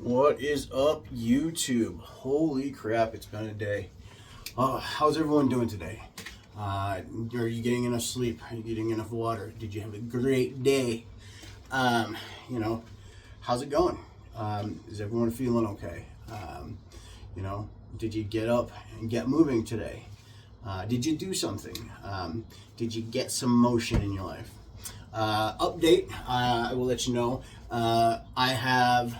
What is up, YouTube? Holy crap, it's been a day. How's everyone doing today? Are you getting enough sleep? Are you getting enough water? Did you have a great day? Um, you know, how's it going? Is everyone feeling okay? Did you get up and get moving today? Did you do something? Did you get some motion in your life? Update, I will let you know. I have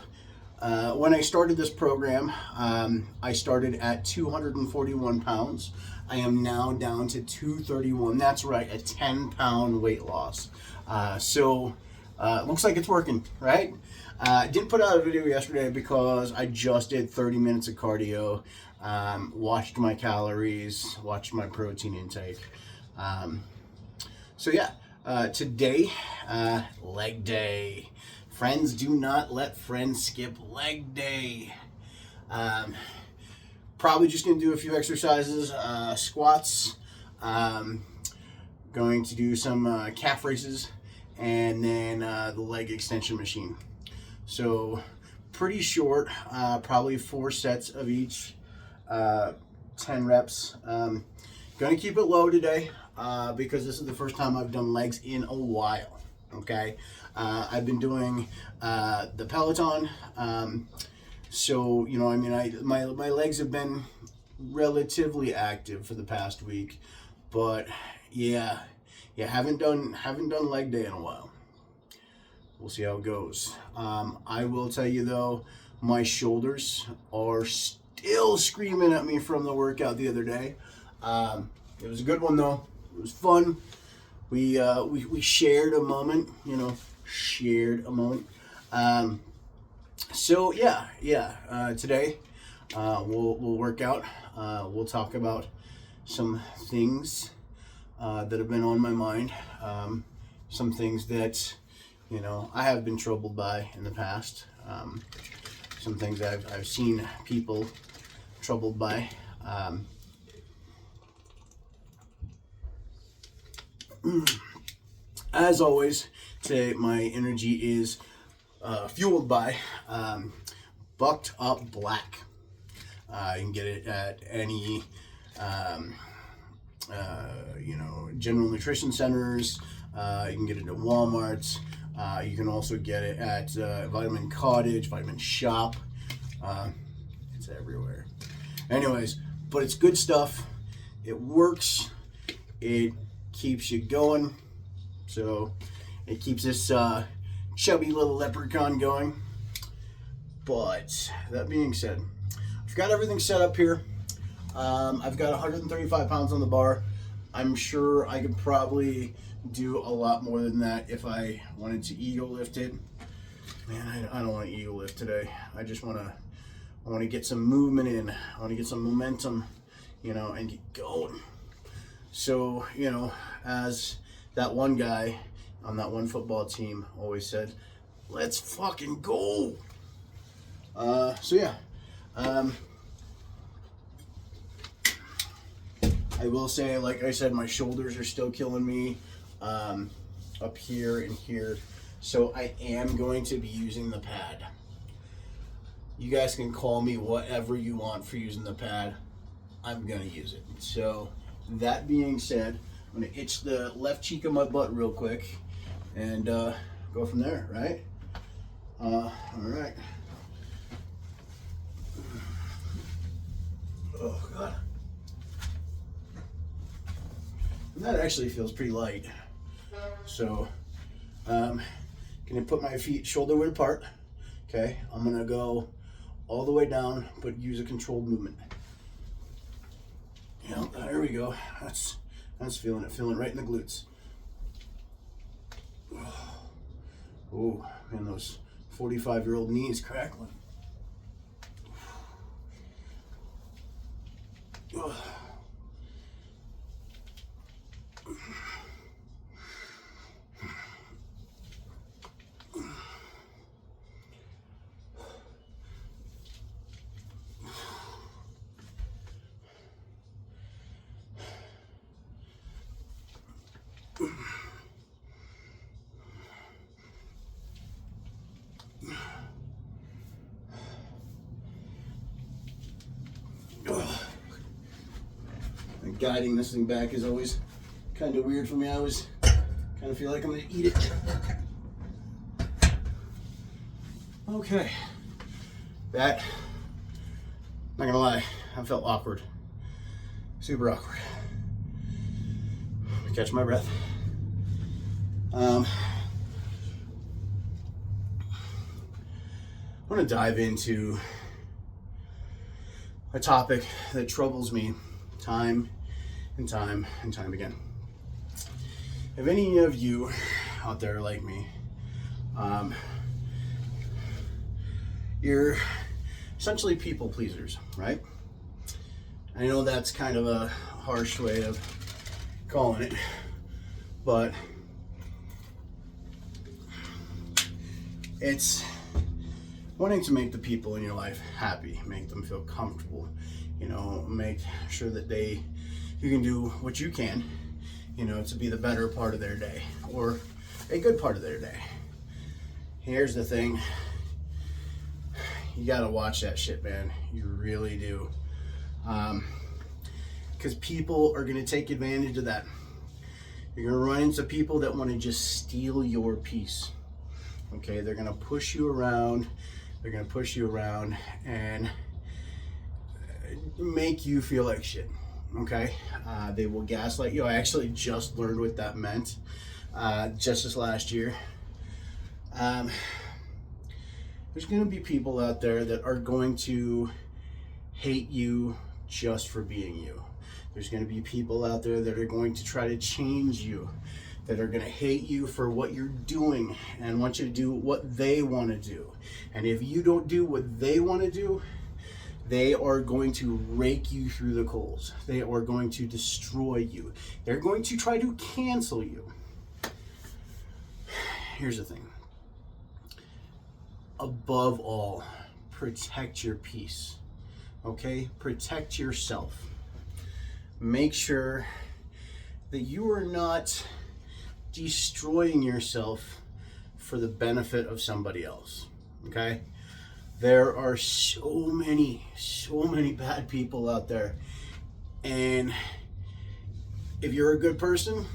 when I started this program, I started at 241 pounds. I am now down to 231. That's right, a 10-pound weight loss. Looks like it's working, right? I didn't put out a video yesterday because I just did 30 minutes of cardio, watched my calories, watched my protein intake. Today, leg day. Friends do not let friends skip leg day. Probably just going to do a few exercises, squats, going to do some calf raises, and then the leg extension machine. So pretty short, probably 4 sets of each, 10 reps. Going to keep it low today because this is the first time I've done legs in a while. Okay, I've been doing the Peloton, my legs have been relatively active for the past week, but haven't done leg day in a while. We'll see how it goes. I will tell you though, my shoulders are still screaming at me from the workout the other day. It was a good one though. It was fun. We shared a moment, today we'll work out. We'll talk about some things that have been on my mind. Some things that, I have been troubled by in the past. Some things I've seen people troubled by. As always, today my energy is fueled by Bucked Up Black. You can get it at any, general nutrition centers. You can get it at Walmart. You can also get it at Vitamin Cottage, Vitamin Shop. It's everywhere. Anyways, but it's good stuff. It works. It keeps you going. So it keeps this chubby little leprechaun going. But that being said, I've got everything set up here. I've got 135 pounds on the bar. I'm sure I could probably do a lot more than that if I wanted to ego lift it. Man, I don't want to ego lift today. I want to get some movement in. I want to get some momentum, and get going. So, as that one guy on that one football team always said, let's fucking go. I will say, like I said, my shoulders are still killing me up here and here. So I am going to be using the pad. You guys can call me whatever you want for using the pad. I'm going to use it. So that being said, I'm going to itch the left cheek of my butt real quick and go from there, right? All right. Oh, God. And that actually feels pretty light. So, gonna put my feet shoulder width apart. Okay, I'm gonna go all the way down, but use a controlled movement. There we go. That's feeling it right in the glutes. Oh man, those 45-year-old knees crackling. guiding this thing back is always kind of weird for me. I always kind of feel like I'm gonna eat it. Okay, that, not gonna lie, I felt awkward, super awkward. Catch my breath. I want to dive into a topic that troubles me time and time and time again. If any of you out there like me, you're essentially people pleasers, right? I know that's kind of a harsh way of calling it, but it's wanting to make the people in your life happy, make them feel comfortable, you know, make sure that you can do what you can, you know, to be the better part of their day or a good part of their day. Here's the thing, you gotta watch that shit, man. You really do. Because people are gonna take advantage of that. You're gonna run into people that want to just steal your peace. Okay, they're gonna push you around. They're gonna push you around and make you feel like shit. Okay, they will gaslight you. I actually just learned what that meant just this last year. There's gonna be people out there that are going to hate you just for being you. There's going to be people out there that are going to try to change you, that are going to hate you for what you're doing and want you to do what they want to do. And if you don't do what they want to do, they are going to rake you through the coals. They are going to destroy you. They're going to try to cancel you. Here's the thing. Above all, protect your peace. Okay? Protect yourself. Make sure that you are not destroying yourself for the benefit of somebody else. Okay? There are so many bad people out there. And if you're a good person,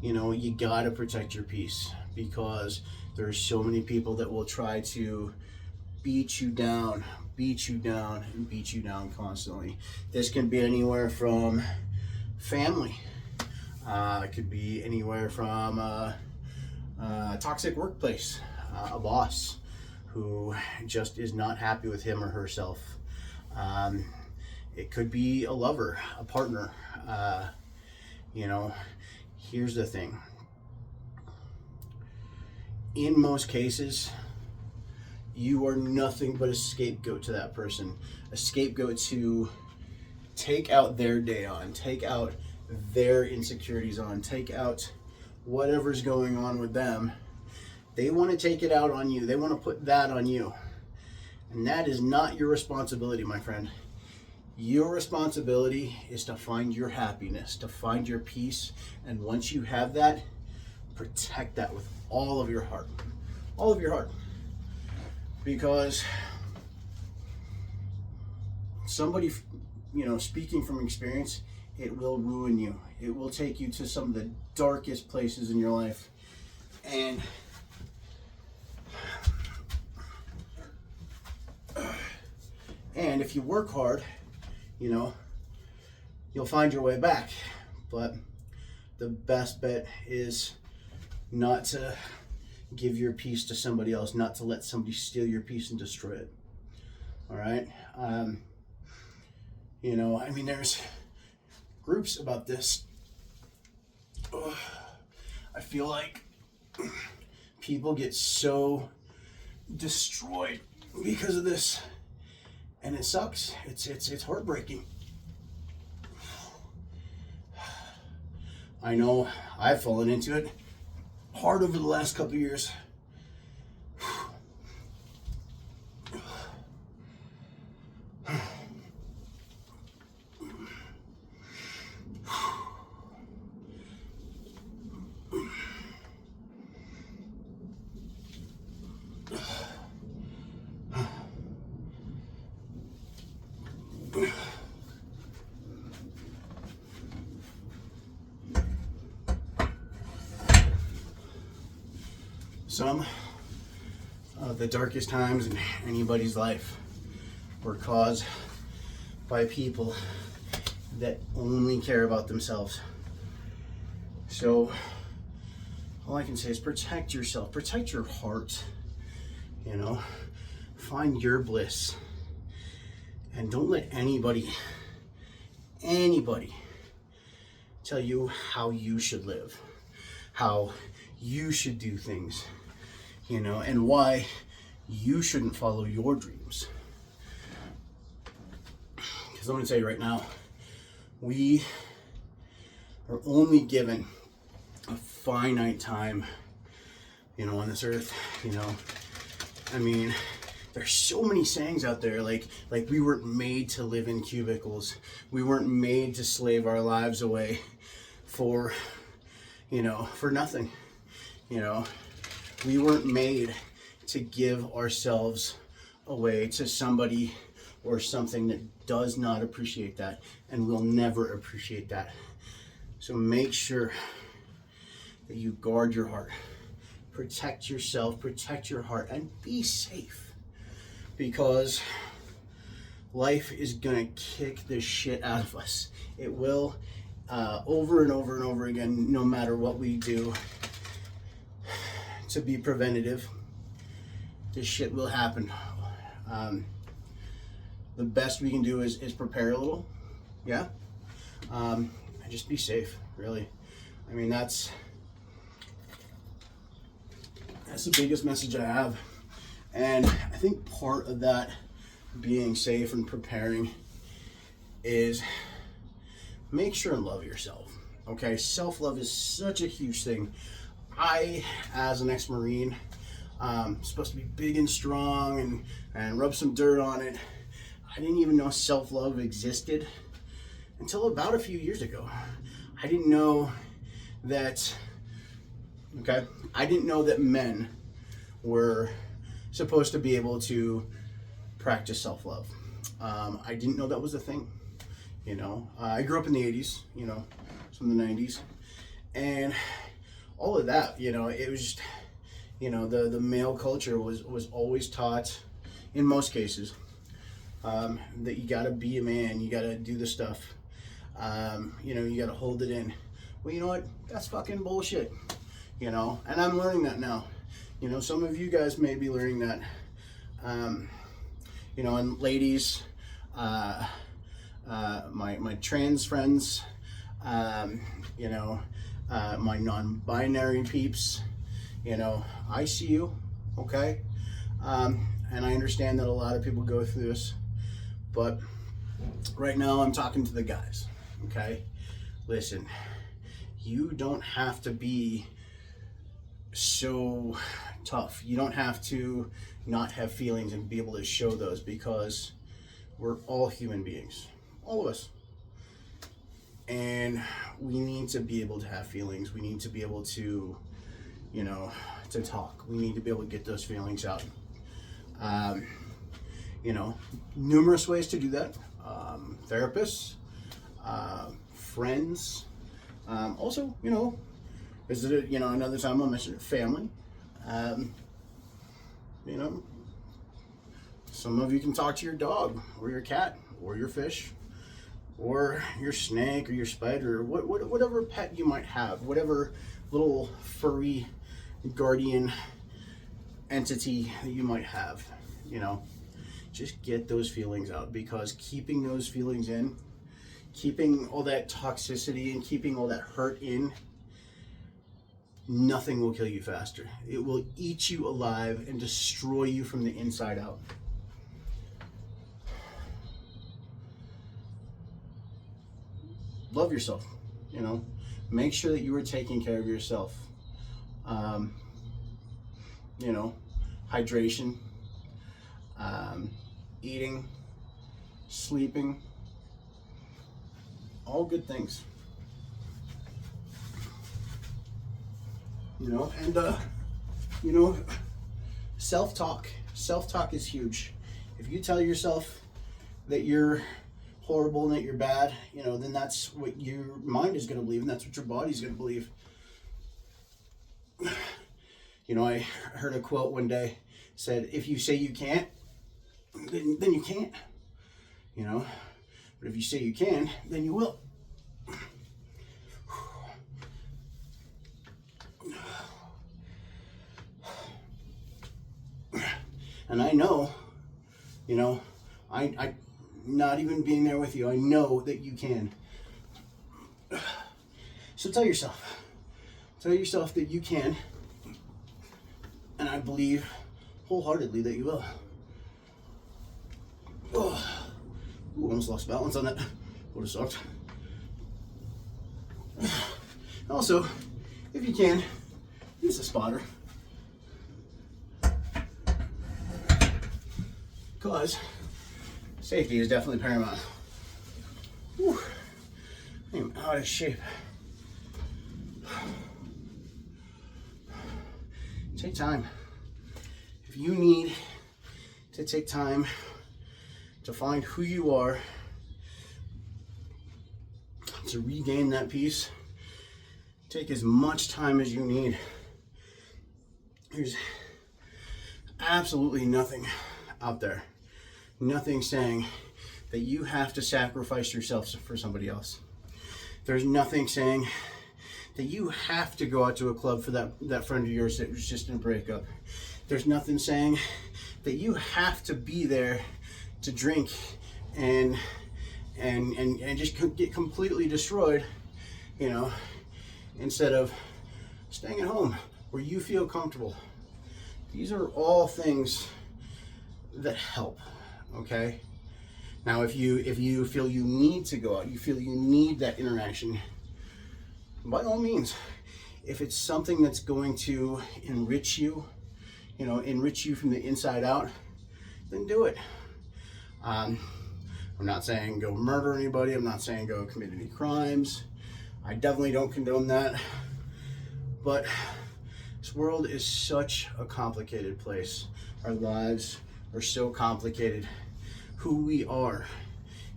you know, you gotta protect your peace, because there's so many people that will try to beat you down and beat you down constantly. This can be anywhere from family. It could be anywhere from a toxic workplace, a boss who just is not happy with him or herself. It could be a lover, a partner. You know, here's the thing. In most cases, you are nothing but a scapegoat to that person, a scapegoat to take out their day on, take out their insecurities on, take out whatever's going on with them. They want to take it out on you. They want to put that on you. And that is not your responsibility, my friend. Your responsibility is to find your happiness, to find your peace. And once you have that, protect that with all of your heart. All of your heart. Because somebody, you know, speaking from experience, it will ruin you. It will take you to some of the darkest places in your life. And if you work hard, you know, you'll find your way back. But the best bet is not to give your peace to somebody else, not to let somebody steal your peace and destroy it. All right? You know, I mean, there's groups about this. I feel like people get so destroyed because of this, and it sucks. It's heartbreaking. I know I've fallen into it hard over the last couple of years. Some of the darkest times in anybody's life were caused by people that only care about themselves. So all I can say is protect yourself, protect your heart, you know, find your bliss, and don't let anybody tell you how you should live, how you should do things, you know, and why you shouldn't follow your dreams. Because I'm going to tell you right now, we are only given a finite time, you know, on this earth, you know. I mean, there's so many sayings out there, like we weren't made to live in cubicles. We weren't made to slave our lives away for, you know, for nothing. You know, we weren't made to give ourselves away to somebody or something that does not appreciate that and will never appreciate that. So make sure that you guard your heart, protect yourself, protect your heart, and be safe, because life is gonna kick the shit out of us. It will, over and over and over again, no matter what we do to be preventative. This shit will happen. The best we can do is prepare a little, yeah, and just be safe, really. I mean, that's the biggest message I have. And I think part of that being safe and preparing is make sure and love yourself. Okay, self-love is such a huge thing. I, as an ex-Marine, supposed to be big and strong and rub some dirt on it. I didn't even know self-love existed until about a few years ago. I didn't know that, I didn't know that men were supposed to be able to practice self-love. I didn't know that was a thing, you know. I grew up in the 80s, you know, some of the 90s, and all of that, you know, it was just, you know, the male culture was always taught, in most cases, that you gotta be a man, you gotta do the stuff, you know, you gotta hold it in. Well, you know what, that's fucking bullshit, you know, and I'm learning that now. You know, some of you guys may be learning that, you know, and ladies, my trans friends, you know, my non-binary peeps, you know, I see you, okay? And I understand that a lot of people go through this, but right now I'm talking to the guys, okay? Listen, you don't have to be so tough. You don't have to not have feelings and be able to show those, because we're all human beings, all of us. And we need to be able to have feelings. We need to be able to, you know, to talk. We need to be able to get those feelings out. You know, numerous ways to do that. Therapists, friends, also, you know, visited, you know, another time I'll mention family. You know, some of you can talk to your dog or your cat or your fish or your snake or your spider, or whatever pet you might have, whatever little furry guardian entity that you might have, you know, just get those feelings out, because keeping those feelings in, keeping all that toxicity and keeping all that hurt in, nothing will kill you faster. It will eat you alive and destroy you from the inside out. Love yourself, you know, make sure that you are taking care of yourself. You know, hydration, eating, sleeping, all good things. You know, and you know, self-talk is huge. If you tell yourself that you're horrible and that you're bad, you know, then that's what your mind is going to believe, and that's what your body's going to believe. You know, I heard a quote one day, said, if you say you can't, then you can't, you know, but if you say you can, then you will. And I know, you know, I not even being there with you, I know that you can. So tell yourself that you can, and I believe wholeheartedly that you will. Oh, almost lost balance on that. Would have sucked. Also, if you can, use a spotter. Because safety is definitely paramount. Whew. I am out of shape. Take time. If you need to take time to find who you are, to regain that peace, take as much time as you need. There's absolutely nothing out there, nothing saying that you have to sacrifice yourself for somebody else. There's nothing saying that you have to go out to a club for that friend of yours that was just in a breakup. There's nothing saying that you have to be there to drink and just get completely destroyed, you know, instead of staying at home where you feel comfortable. These are all things that help, okay? Now, if you feel you need to go out, you feel you need that interaction, by all means, if it's something that's going to enrich you, you know, enrich you from the inside out, then do it. I'm not saying go murder anybody. I'm not saying go commit any crimes. I definitely don't condone that. But this world is such a complicated place. Our lives are so complicated. Who we are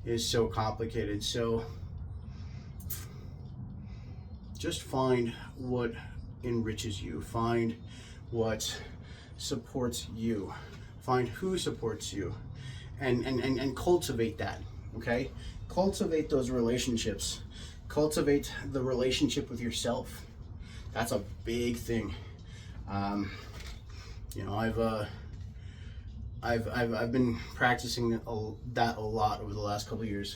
is so complicated. So just find what enriches you. Find what supports you. Find who supports you. And cultivate that, okay? Cultivate those relationships. Cultivate the relationship with yourself. That's a big thing. You know, I've been practicing that a lot over the last couple of years.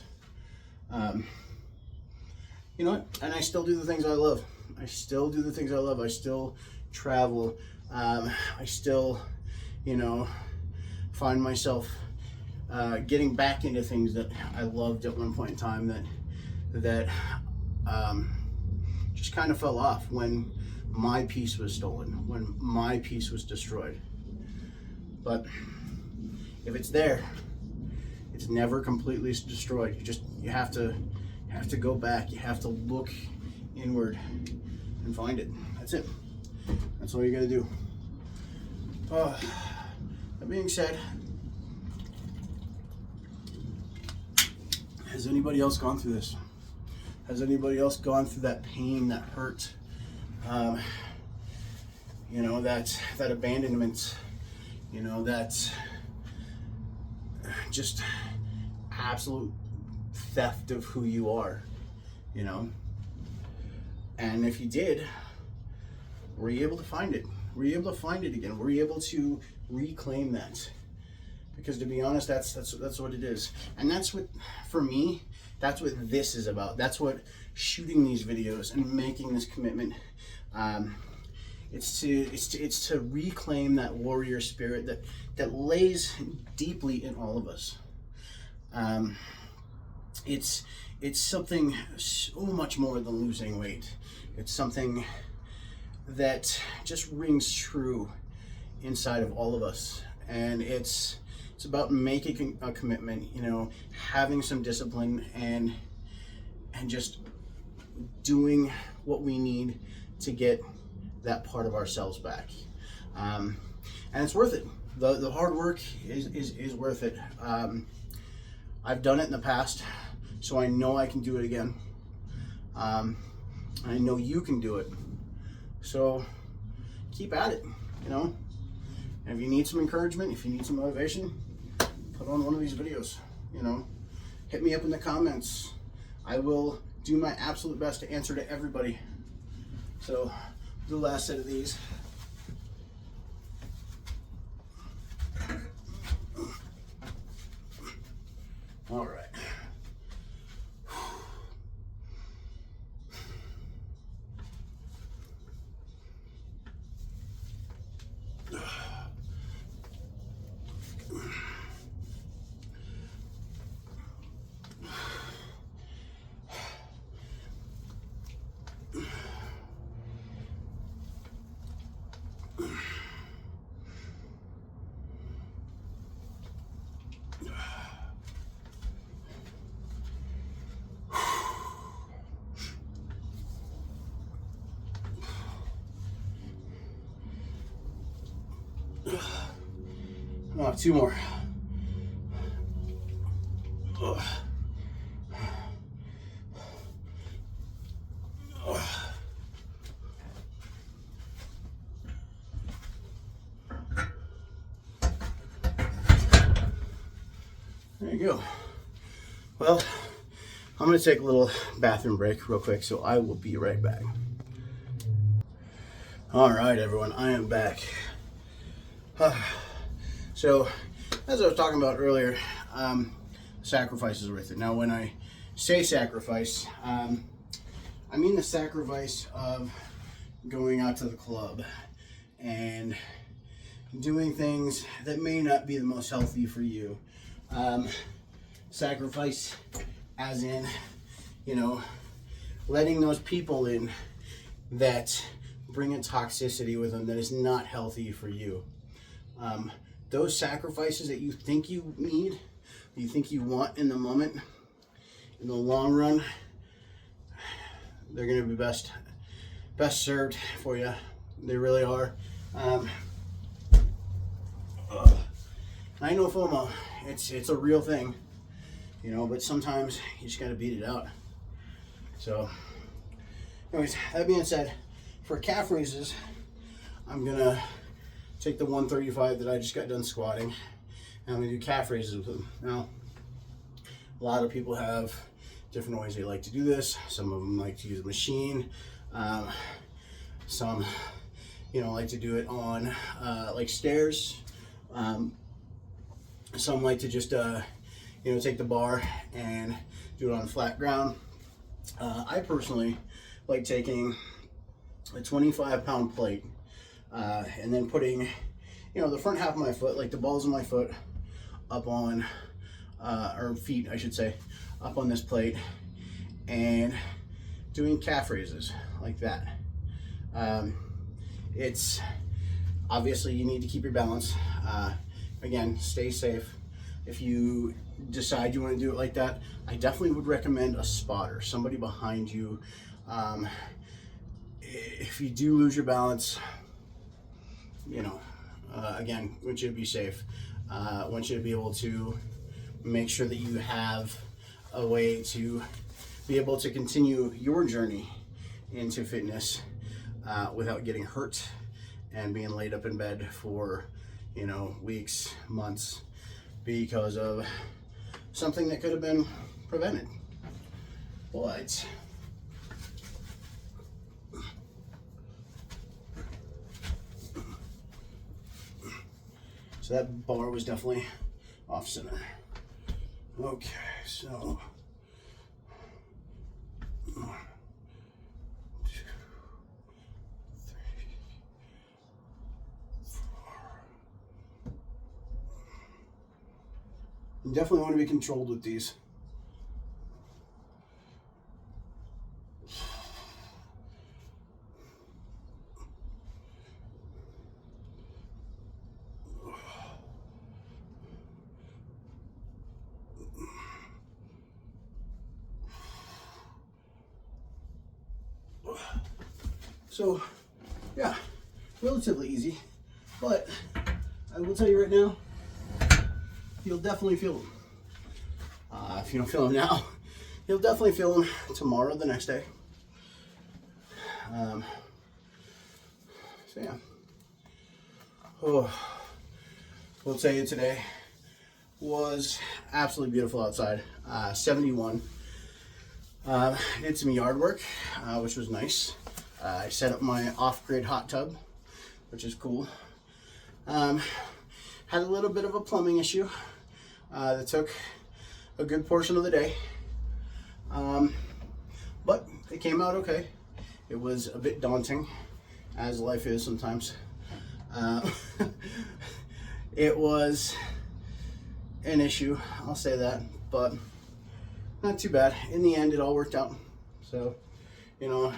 You know what? And I still do the things I love. I still do the things I love. I still travel. I still, you know, find myself getting back into things that I loved at one point in time that just kind of fell off when my peace was stolen, when my peace was destroyed. But if it's there, it's never completely destroyed. You have to go back. You have to look inward and find it. That's it. That's all you gotta do. That being said, has anybody else gone through this? Has anybody else gone through that pain, that hurt? You know, that abandonment, you know, that just absolute theft of who you are, you know? And if you did, were you able to find it? Were you able to find it again? Were you able to reclaim that? Because to be honest, that's what it is. And that's what, for me, that's what this is about. That's what shooting these videos and making this commitment, it's to reclaim that warrior spirit that lays deeply in all of us. It's something so much more than losing weight. It's something that just rings true inside of all of us, and it's about making a commitment, you know, having some discipline and just doing what we need to get that part of ourselves back, and it's worth it. The hard work is worth it. I've done it in the past, so I know I can do it again. I know you can do it. So keep at it. you know. And if you need some encouragement, if you need some motivation, put on one of these videos, you know. Hit me up in the comments. I will do my absolute best to answer to everybody. So, the last set of these. All right. Oh, 2 more. There you go. Well, I'm going to take a little bathroom break real quick, so I will be right back. All right, everyone, I am back. So, as I was talking about earlier, sacrifice is worth it. Now, when I say sacrifice, I mean the sacrifice of going out to the club and doing things that may not be the most healthy for you. Sacrifice as in, you know, letting those people in that bring a toxicity with them that is not healthy for you. Those sacrifices that you think you need, you think you want in the moment, in the long run, they're going to be best served for you. They really are. I know FOMO, it's a real thing, you know, but sometimes you just got to beat it out. So, anyways, that being said, for calf raises, I'm going to take the 135 that I just got done squatting, and I'm going to do calf raises with them. Now, a lot of people have different ways they like to do this. Some of them like to use a machine. Some, you know, like to do it on like stairs. Some like to just, you know, take the bar and do it on flat ground. I personally like taking a 25-pound plate and then putting, you know, the front half of my foot, like the balls of my foot, up on, or feet, I should say, up on this plate, and doing calf raises like that. It's obviously you need to keep your balance. Again, stay safe. If you decide you want to do it like that, I definitely would recommend a spotter, somebody behind you. If you do lose your balance, you know, again, want you to be safe. Want you to be able to make sure that you have a way to be able to continue your journey into fitness without getting hurt and being laid up in bed for, you know, weeks, months, because of something that could have been prevented. But so that bar was definitely off center. Okay, so 1, 2, 3, 4. You definitely want to be controlled with these. So, yeah, relatively easy, but I will tell you right now, you'll definitely feel them. If you don't feel them now, you'll definitely feel them tomorrow, the next day. So yeah, Oh, we'll tell you today was absolutely beautiful outside. 71. Did some yard work, which was nice. I set up my off-grid hot tub, which is cool. Had a little bit of a plumbing issue that took a good portion of the day, but it came out okay. It was a bit daunting, as life is sometimes. It was an issue, I'll say that, but not too bad. In the end, it all worked out. So, you know,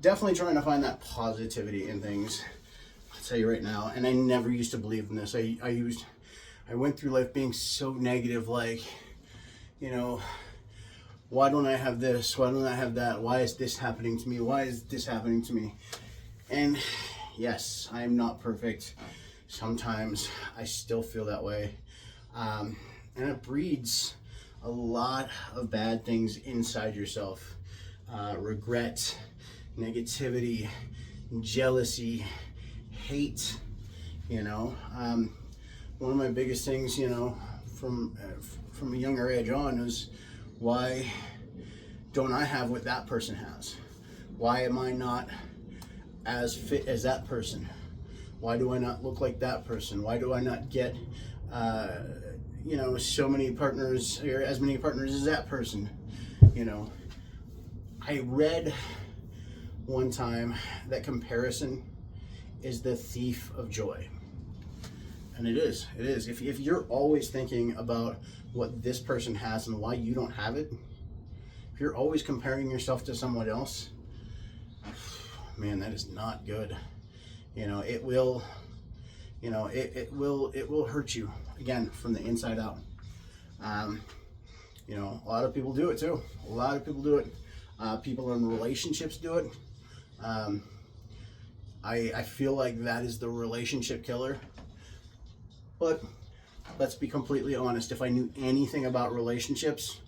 definitely trying to find that positivity in things. I'll tell you right now, and I never used to believe in this. I went through life being so negative, like, you know, why don't I have this? Why don't I have that? Why is this happening to me? Why is this happening to me? And yes, I am not perfect. Sometimes I still feel that way. And it breeds a lot of bad things inside yourself. Regret, negativity, jealousy, hate, you know. One of my biggest things, you know, from a younger age on is, why don't I have what that person has? Why am I not as fit as that person? Why do I not look like that person? Why do I not get, you know, so many partners, or as many partners as that person? You know, I read one time that comparison is the thief of joy. And it is. If you're always thinking about what this person has and why you don't have it, if you're always comparing yourself to someone else, man, that is not good. You know, it will, you know, it will hurt you, again, from the inside out. You know, a lot of people do it too. A lot of people do it. People in relationships do it. I feel like that is the relationship killer. But let's be completely honest. If I knew anything about relationships,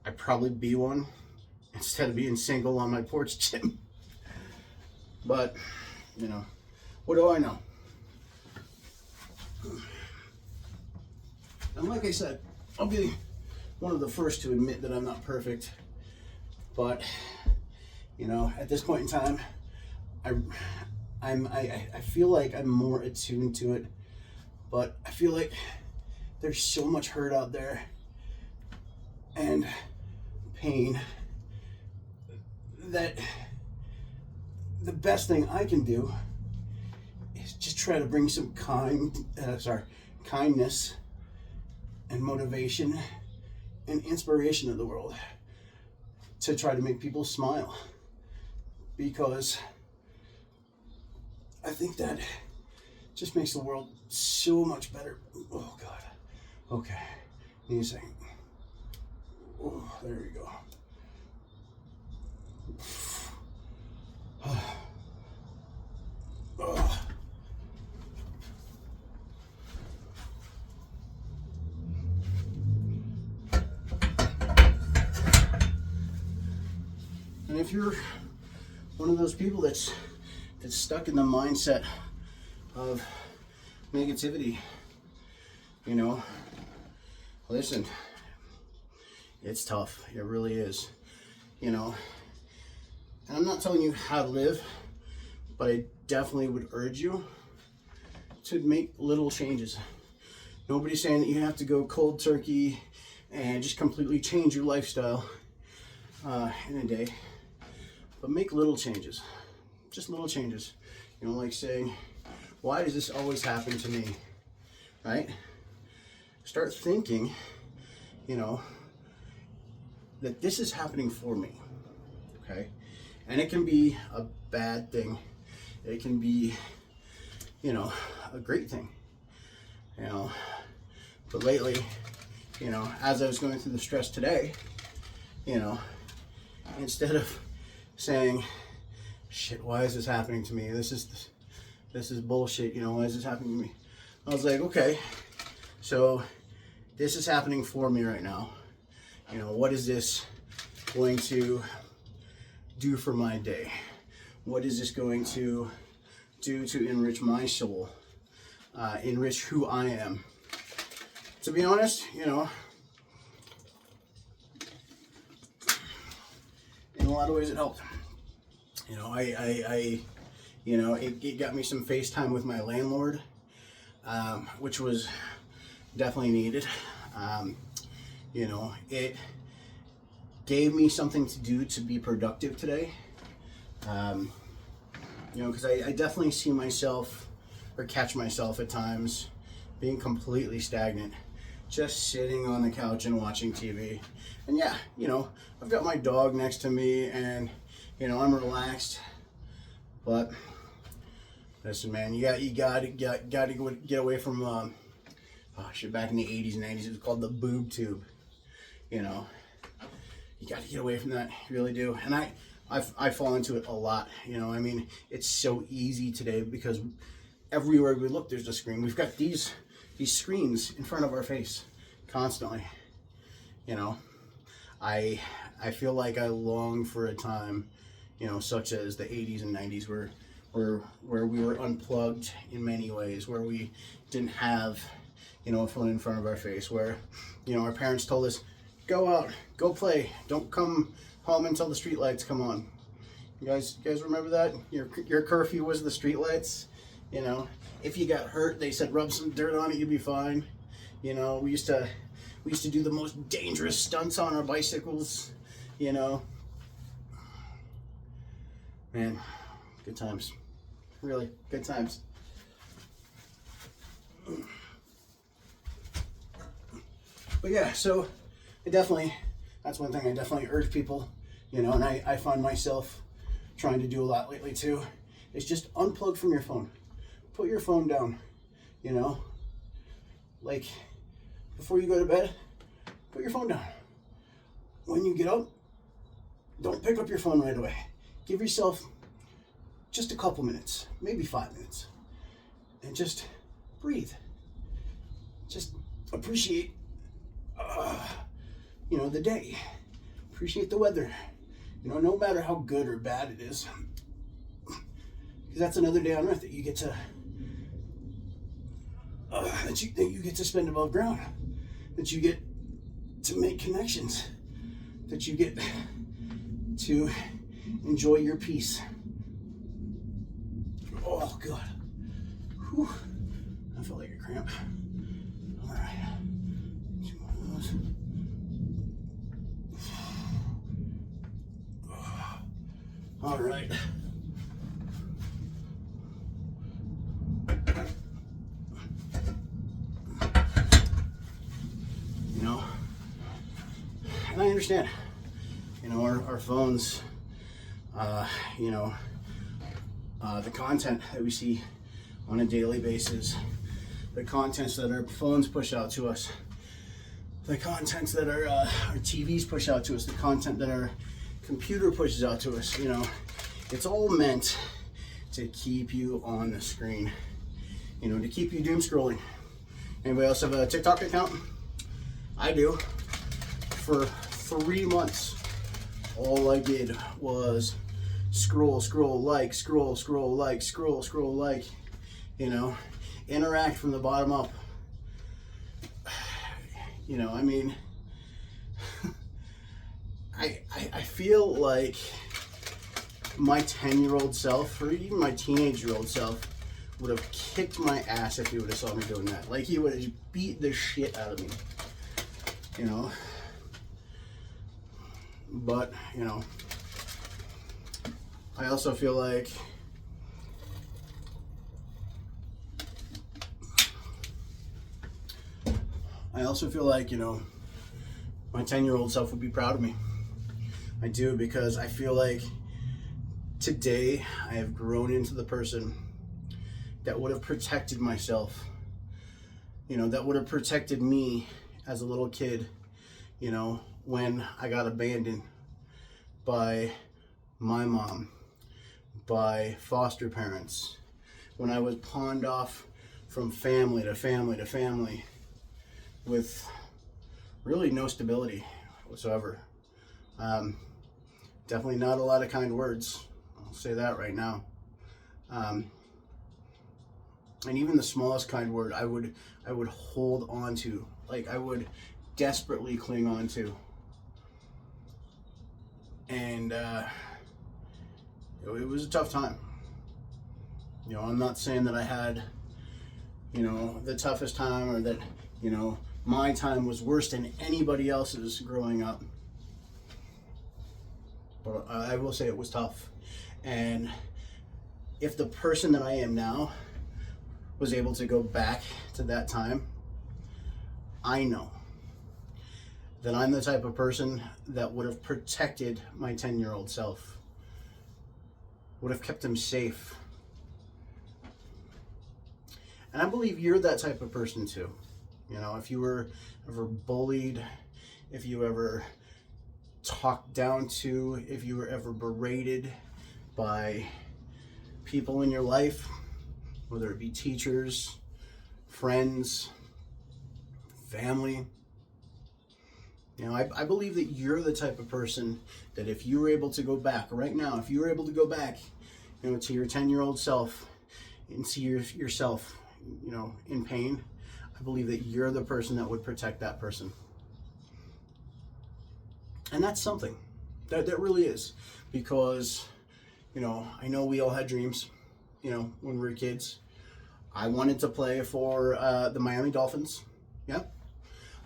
I'd probably be one instead of being single on my porch gym. But, you know, what do I know? And like I said, I'll be one of the first to admit that I'm not perfect. But, you know, at this point in time, I feel like I'm more attuned to it. But I feel like there's so much hurt out there and pain that the best thing I can do is just try to bring some kindness and motivation and inspiration to the world, to try to make people smile, because I think that just makes the world so much better. Oh God. Okay. Need a second. Oh, there we go. Oh. And if you're one of those people that's stuck in the mindset of negativity, you know, listen, it's tough. It really is, you know. And I'm not telling you how to live, but I definitely would urge you to make little changes. Nobody's saying that you have to go cold turkey and just completely change your lifestyle in a day, but make little changes. Just little changes. You know, like saying, why does this always happen to me, right? Start thinking, you know, that this is happening for me, okay? And it can be a bad thing. It can be, you know, a great thing, you know. But lately, you know, as I was going through the stress today, you know, instead of saying, shit, why is this happening to me? This is bullshit, you know, why is this happening to me? I was like, okay, so this is happening for me right now. You know, what is this going to do for my day? What is this going to do to enrich my soul? enrich who I am. To be honest, you know, in a lot of ways it helped. You know, you know, it got me some FaceTime with my landlord, which was definitely needed. You know, it gave me something to do to be productive today. You know, because I definitely see myself, or catch myself at times, being completely stagnant, just sitting on the couch and watching TV. And yeah, you know, I've got my dog next to me, and you know, I'm relaxed. But listen, man, you got to get away from oh shit. Back in the 80s and 90s, it was called the boob tube. You know, you got to get away from that. You really do. And I fall into it a lot. You know, I mean, it's so easy today because everywhere we look, there's a screen. We've got these screens in front of our face constantly. You know, I feel like I long for a time, you know, such as the 80s and 90s where we were unplugged in many ways, where we didn't have, you know, a phone in front of our face, where, you know, our parents told us, go out, go play, don't come home until the street lights come on. You guys remember that? Your curfew was the street lights. You know, if you got hurt, they said rub some dirt on it, you'd be fine. You know, we used to do the most dangerous stunts on our bicycles. You know, man, good times, really good times. But yeah, so that's one thing I definitely urge people, you know, and I find myself trying to do a lot lately too, is just unplug from your phone. Put your phone down, you know, like before you go to bed, put your phone down. When you get up, don't pick up your phone right away. Give yourself just a couple minutes, maybe 5 minutes, and just breathe. Just appreciate, you know, the day. Appreciate the weather. You know, no matter how good or bad it is, because that's another day on earth that you get to that you get to spend above ground, that you get to make connections, that you get to enjoy your peace. Oh God, whew. I felt like a cramp. All right, 2 more of those. All right. You know, and I understand, you know, our phones, you know, the content that we see on a daily basis, the contents that our phones push out to us, the contents that our TVs push out to us, the content that our computer pushes out to us, you know, it's all meant to keep you on the screen, you know, to keep you doom scrolling. Anybody else have a TikTok account? I do. For 3 months, all I did was scroll, like, you know, interact from the bottom up. You know, I mean, I feel like my 10-year-old self, or even my teenage-year-old self, would have kicked my ass if he would have saw me doing that. Like, he would have beat the shit out of me, you know. But, you know, I also feel like you know, my 10-year-old self would be proud of me. I do, because I feel like today I have grown into the person that would have protected myself, you know, that would have protected me as a little kid, you know, when I got abandoned by my mom, by foster parents, when I was pawned off from family to family to family with really no stability whatsoever. Definitely not a lot of kind words. I'll say that right now. And even the smallest kind word, I would hold on to, like I would desperately cling on to. And it was a tough time. You know, I'm not saying that I had, you know, the toughest time, or that, you know, my time was worse than anybody else's growing up. But I will say it was tough. And if the person that I am now was able to go back to that time, I know that I'm the type of person that would have protected my 10-year-old self, would have kept him safe. And I believe you're that type of person too. You know, if you were ever bullied, if you ever talked down to, if you were ever berated by people in your life, whether it be teachers, friends, family, you know, I believe that you're the type of person that if you were able to go back right now, if you were able to go back, you know, to your 10-year-old self and see yourself, you know, in pain, I believe that you're the person that would protect that person. And that's something. That really is. Because, you know, I know we all had dreams, you know, when we were kids. I wanted to play for the Miami Dolphins. Yeah.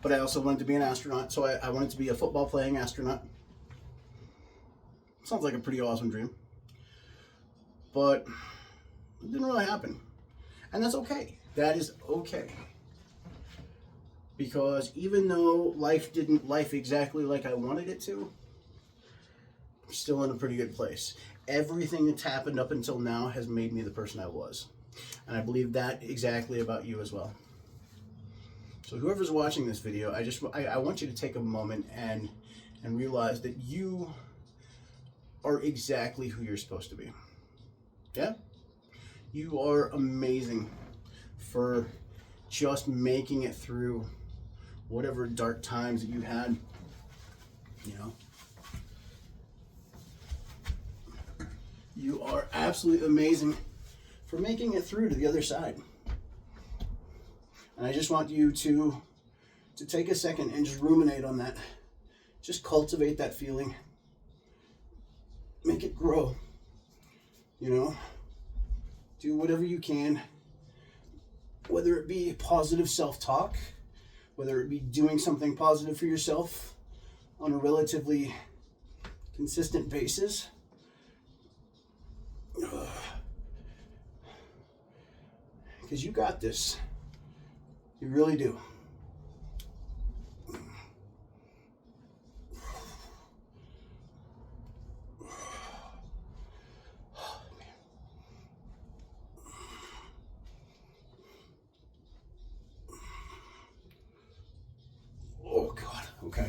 But I also wanted to be an astronaut. So I wanted to be a football playing astronaut. Sounds like a pretty awesome dream. But it didn't really happen. And that's okay. That is okay. Because even though life didn't life exactly like I wanted it to, I'm still in a pretty good place. Everything that's happened up until now has made me the person I was. And I believe that exactly about you as well. So whoever's watching this video, I want you to take a moment and realize that you are exactly who you're supposed to be. Yeah? You are amazing for just making it through whatever dark times that you had, you know. You are absolutely amazing for making it through to the other side. And I just want you to take a second and just ruminate on that. Just cultivate that feeling. Make it grow. You know, do whatever you can, whether it be positive self-talk, whether it be doing something positive for yourself on a relatively consistent basis. Because you got this. You really do. Oh God, okay.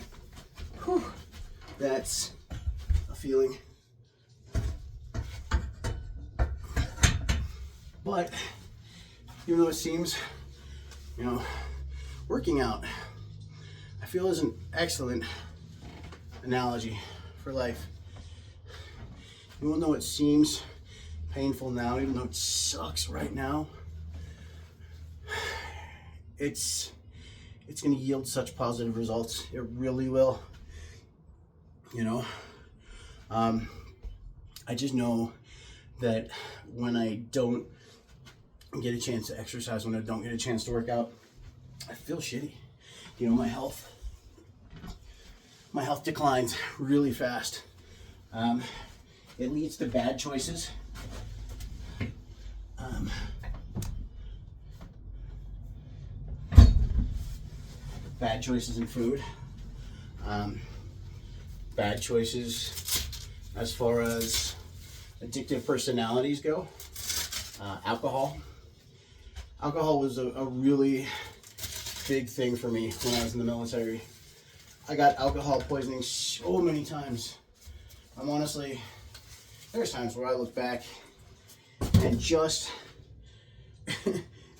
Whew. That's a feeling. But even though it seems, you know, working out, I feel is an excellent analogy for life. Even though it seems painful now, even though it sucks right now, it's going to yield such positive results. It really will. You know, I just know that when I don't get a chance to exercise, when I don't get a chance to work out, I feel shitty. You know, my health declines really fast. It leads to bad choices. Bad choices in food. Bad choices as far as addictive personalities go. Alcohol. Alcohol was a really big thing for me when I was in the military. I got alcohol poisoning so many times. I'm honestly, there's times where I look back and just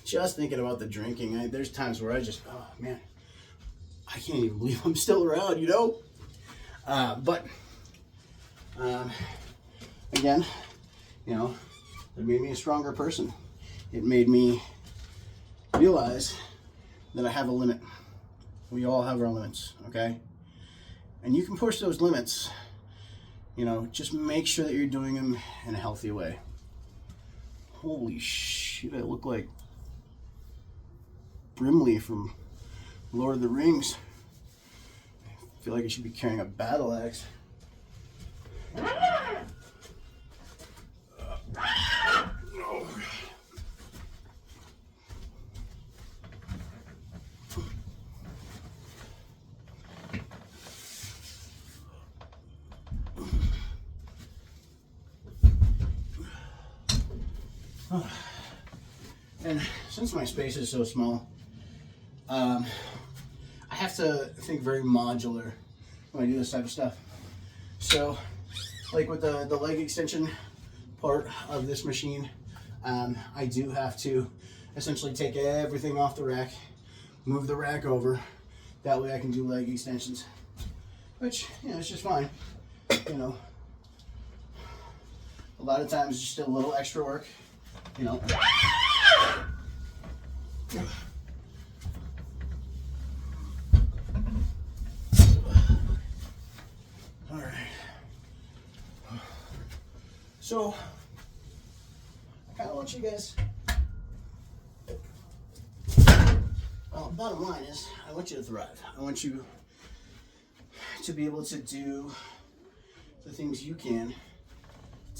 thinking about the drinking, there's times where I just, oh man, I can't even believe I'm still around, you know? But again, you know, it made me a stronger person. It made me realize that I have a limit. We all have our limits, okay? And you can push those limits, you know, just make sure that you're doing them in a healthy way. Holy shit, I look like Brimley from Lord of the Rings. I feel like I should be carrying a battle axe. And since my space is so small, I have to think very modular when I do this type of stuff. So, like with the leg extension part of this machine, I do have to essentially take everything off the rack, move the rack over. That way I can do leg extensions, which, you know, it's just fine. You know, a lot of times it's just a little extra work, you know. All right. So, I kind of want you guys. Well, bottom line is, I want you to thrive. I want you to be able to do the things you can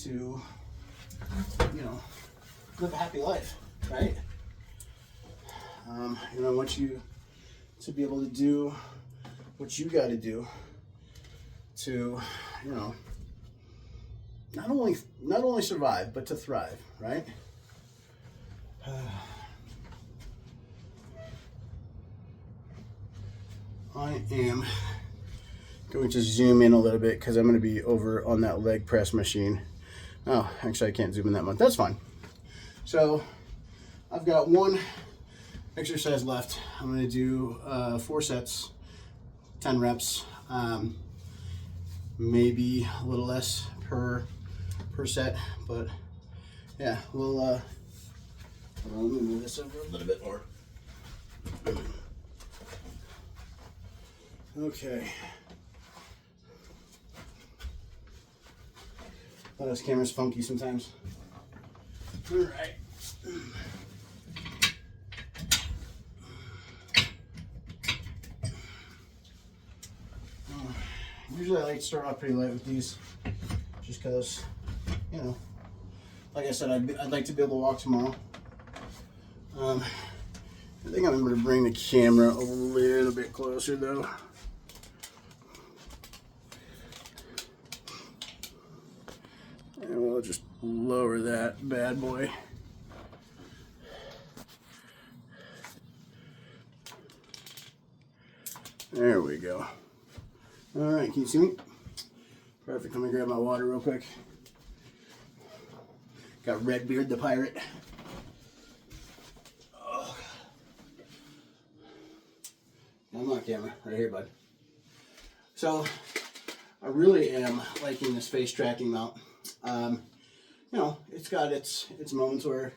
to, you know, live a happy life, right? You know, I want you to be able to do what you got to do to, you know, not only survive, but to thrive, right? I am going to zoom in a little bit because I'm going to be over on that leg press machine. Oh, actually I can't zoom in that much. That's fine. So I've got one exercise left. I'm going to do 4 sets, 10 reps, maybe a little less per set, but yeah, we'll hold on, let me move this over a little bit more. Okay. Oh, this camera's funky sometimes. All right. Usually I like to start off pretty light with these, just because, you know, like I said, I'd like to be able to walk tomorrow. I think I'm going to bring the camera a little bit closer though. And we'll just lower that bad boy. There we go. All right, can you see me? Perfect. Let me grab my water real quick. Got Redbeard the pirate. Oh. I'm on camera, right here, bud. So, I really am liking this face tracking mount. You know, it's got its moments where,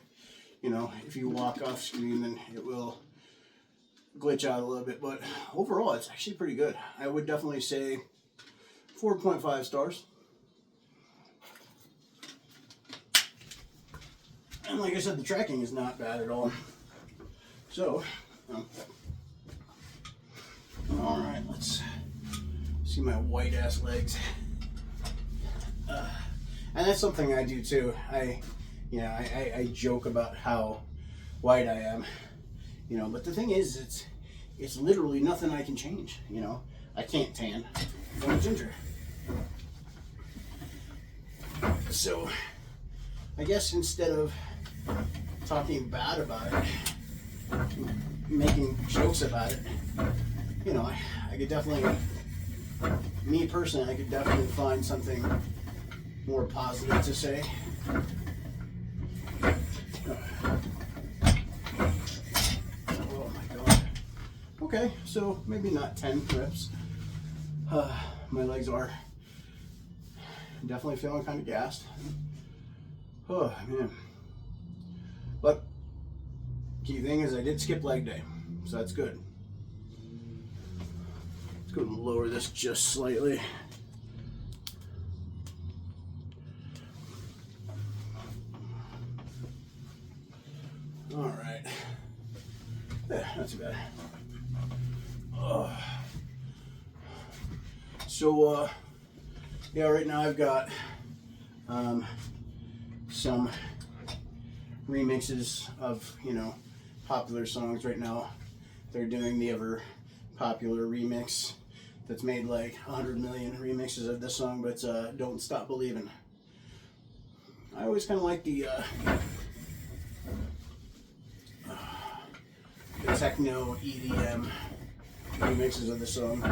you know, if you walk off screen, then it will glitch out a little bit, but overall it's actually pretty good. I would definitely say 4.5 stars. And like I said, the tracking is not bad at all. So, all right, let's see my white ass legs. And that's something I do too. I joke about how white I am, you know, but the thing is, it's literally nothing I can change, you know. I can't tan. I'm a ginger. So, I guess instead of talking bad about it, making jokes about it, you know, I could definitely, me personally, I could definitely find something more positive to say. Oh my god. Okay, so maybe not 10 reps. My legs are definitely feeling kind of gassed. Oh man. But Key thing is I did skip leg day, so that's good. Let's go and lower this just slightly. All right. Yeah, not too bad. So, yeah, right now I've got some remixes of, popular songs right now. They're doing the ever popular remix that's made like 100 million remixes of this song, but Don't Stop Believing. I always kind of like the techno EDM remixes of the song.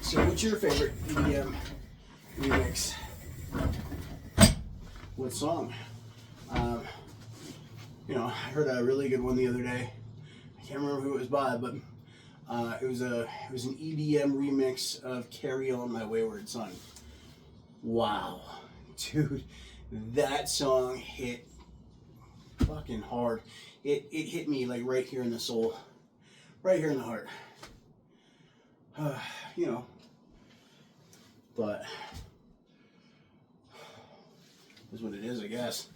So what's your favorite EDM remix? What song? I heard a really good one the other day. I can't remember who it was by, but it was an EDM remix of "Carry On My Wayward Son." Wow, dude, that song hit fucking hard. It hit me like right here in the soul, right here in the heart. But is what it is, I guess.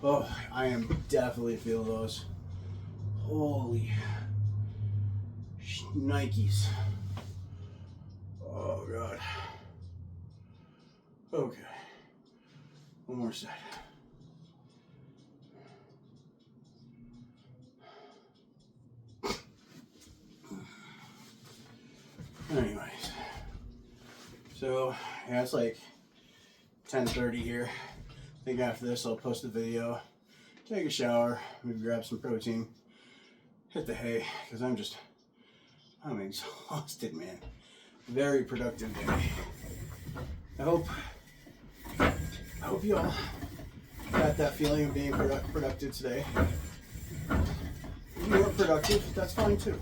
Oh, I am definitely feel those. Holy Nikes. Oh God. Okay. One more side. Anyways. So, yeah, it's like 10:30 here. I think after this I'll post a video, take a shower, maybe grab some protein, hit the hay, because I'm exhausted, man. Very productive day. I hope you all got that feeling of being productive today. If you weren't productive, that's fine too.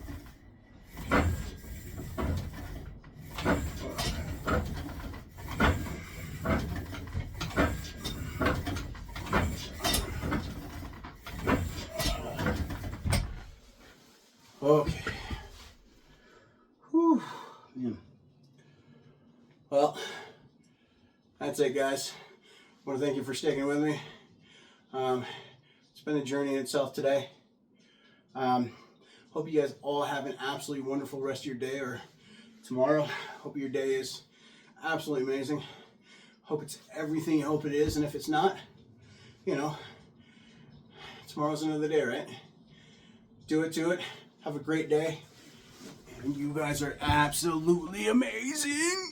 Okay. Whew. Man. Well, that's it, guys. I want to thank you for sticking with me. It's been a journey in itself today. Hope you guys all have an absolutely wonderful rest of your day or tomorrow. Hope your day is absolutely amazing. Hope it's everything you hope it is, and if it's not, tomorrow's another day, right? Do it to it. Have a great day. And you guys are absolutely amazing.